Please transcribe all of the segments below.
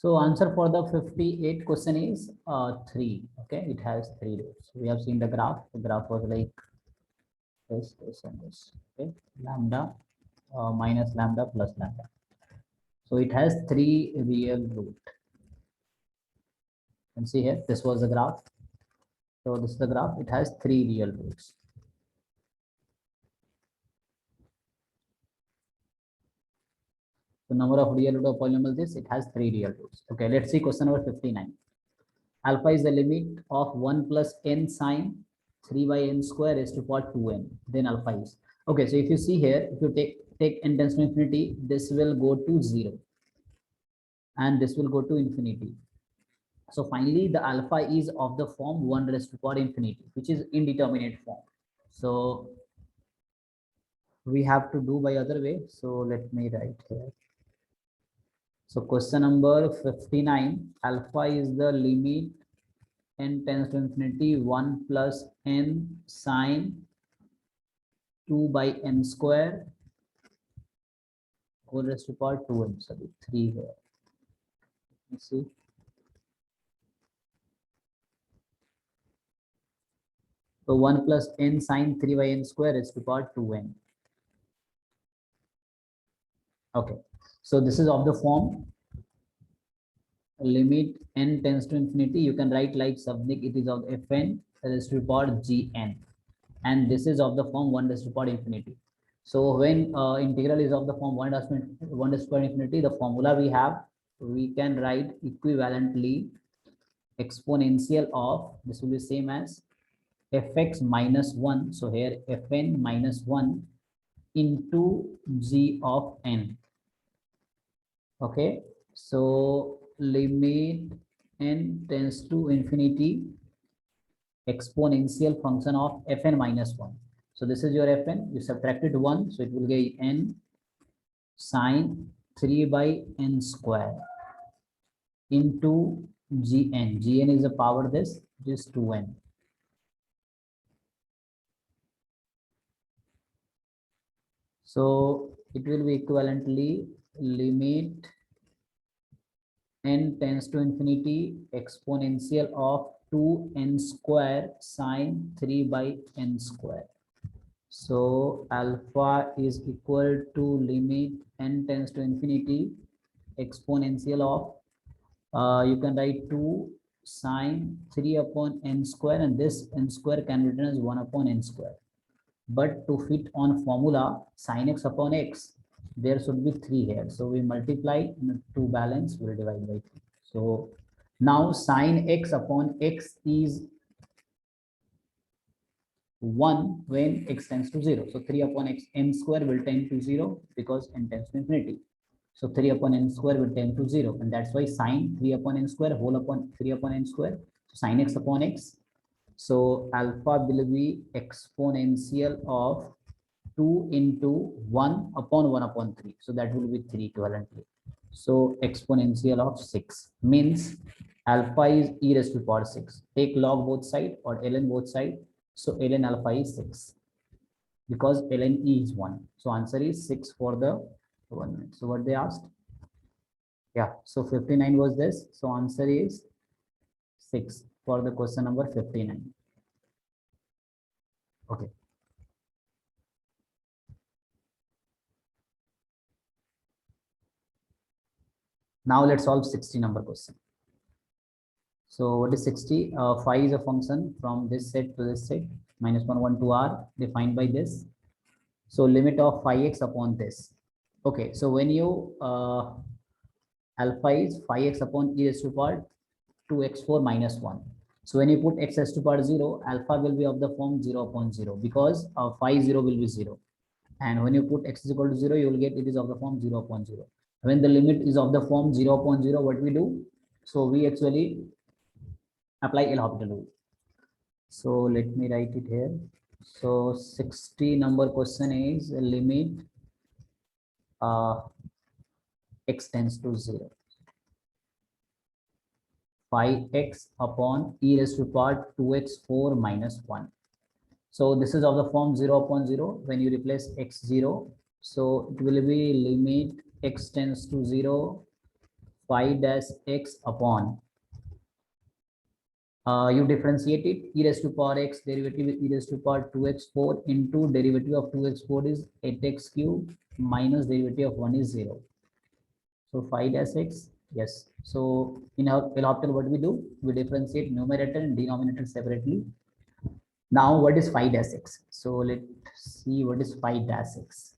So answer for the 58 question is 3. Okay, it has 3 roots. We have seen the graph. The graph was like this and this. Okay, lambda minus lambda plus lambda. So it has 3 real root. You can see here, this was the graph. So this is the graph. It has 3 real roots. The number of real root of polynomial is it has 3 real roots. Okay, let's see question number 59. Alpha is the limit of 1 plus n sine 3 by n square is to power 2n. Then alpha is. Okay, so if you see here, if you take n tends to infinity, this will go to 0. And this will go to infinity. So finally, the alpha is of the form 1 raised to power infinity, which is indeterminate form. So we have to do by other way. So let me write here. So question number 59, alpha is the limit n tends to infinity 1 plus n sine 2 by n square whole raised to power 2n. Sorry, 3 here. Let's see. So 1 plus n sine 3 by n square is to power 2n. Okay, so this is of the form limit n tends to infinity. You can write like something, it is of fn raised to power gn, and this is of the form 1 raised to power infinity. So when integral is of the form 1 raised to power infinity, the formula we can write equivalently exponential of, this will be same as fx minus 1. So here fn minus 1 into g of n. Okay, so limit n tends to infinity exponential function of fn minus 1. So this is your fn, you subtracted 1, so it will get n sine 3 by n square into gn. Gn is the power this is 2n. So it will be equivalently limit n tends to infinity exponential of 2n square sine 3 by n square. So alpha is equal to limit n tends to infinity exponential of you can write 2 sine 3 upon n square, and this n square can be written as 1 upon n square. But to fit on formula sin x upon x, there should be 3 here. So we multiply to balance, we'll divide by 3. So now sin x upon x is 1 when x tends to 0. So 3 upon x, n square will tend to 0 because n tends to infinity. So 3 upon n square will tend to 0. And that's why sin 3 upon n square whole upon 3 upon n square. So sin x upon x. So alpha will be exponential of 2 into 1 upon 1 upon 3. So that will be 3 equivalently. So exponential of 6 means alpha is e raised to power 6. Take log both side or ln both side. So ln alpha is 6 because ln e is 1. So answer is 6 for the 1 minute. So what they asked? Yeah, so 59 was this. So answer is 6 for the question number 59. Okay. Now let's solve 60 number question. So what is 60? Phi is a function from this set to this set, minus 1, 1 to r, defined by this. So limit of phi x upon this. Okay, so when you alpha is phi x upon e raised to power 2x4 minus 1. So when you put x raised to power 0, alpha will be of the form 0 upon 0 because phi 0 will be 0. And when you put x is equal to 0, you will get it is of the form 0 upon 0. When the limit is of the form 0 upon 0, what we do? So we actually apply L'Hopital rule. So let me write it here. So 60 number question is limit x tends to 0. Phi x upon e raised to power 2x4 minus 1. So this is of the form 0 upon 0. When you replace x 0, so it will be limit x tends to 0, phi dash x upon, you differentiate it, e raised to power x derivative is e raised to power 2x4 into derivative of 2x4 is 8x cube minus derivative of 1 is 0. So phi dash x, yes. So in our L'Hopital, what we do? We differentiate numerator and denominator separately. Now what is phi dash x? So let's see what is phi dash x.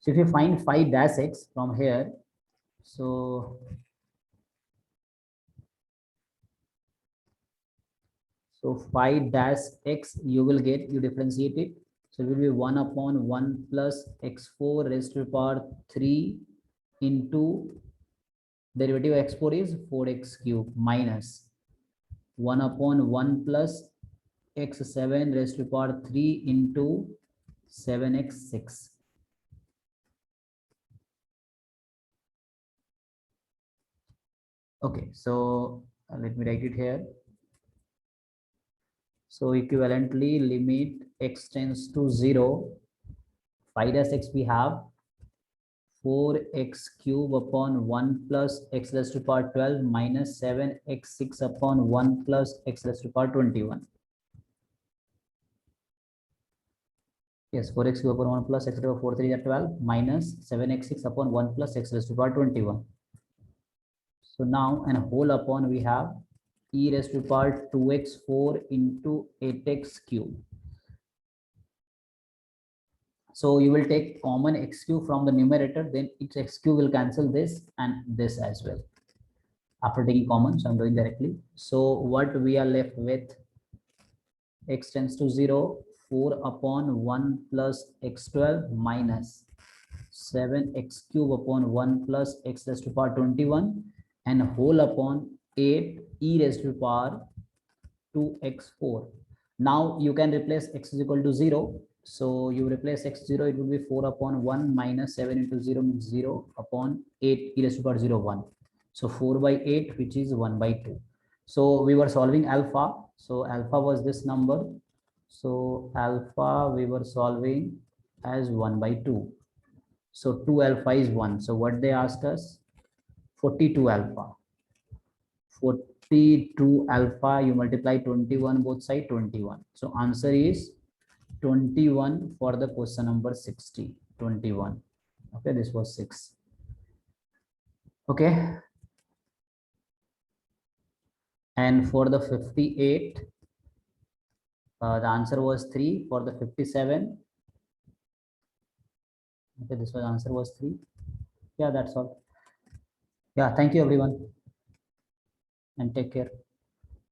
So if you find phi dash x from here, so phi dash x, you will get, you differentiate it. So it will be 1 upon 1 plus x4 raised to the power 3 into derivative of x4 is 4x cube minus 1 upon 1 plus x7 raised to the power 3 into 7x6. Okay, so let me write it here. So equivalently, limit x tends to 0, phi dash x we have 4x cube upon 1 plus x raised to the power 12 minus 7x6 upon 1 plus x raised to the power 21. Yes, 4x cube upon 1 plus x raised to the power 4 3 is 12 minus 7x6 upon 1 plus x raised to the power 21. So now, and whole upon we have e raised to the power 2x4 into 8x cube. So you will take common x cube from the numerator, then its x cube will cancel this and this as well. After taking common, so I'm doing directly. So what we are left with, x tends to 0, 4 upon 1 plus x12 minus 7x cube upon 1 plus x raised to the power 21 and whole upon 8 e raised to the power 2x4. Now you can replace x is equal to 0. So you replace x 0, it will be 4 upon 1 minus 7 into 0 means 0 upon 8 e raised to the power 0 1. So 4 by 8, which is 1 by 2. So we were solving alpha. So alpha was this number. So alpha we were solving as 1 by 2. So 2 alpha is 1. So what they asked us, 42 alpha. 42 alpha, you multiply 21 both side, 21. So answer is 21 for the question number 60. 21. Okay, this was 6. Okay. And for the 58, the answer was 3. For the 57, okay, this was answer was 3. Yeah, that's all. Yeah, thank you everyone and take care.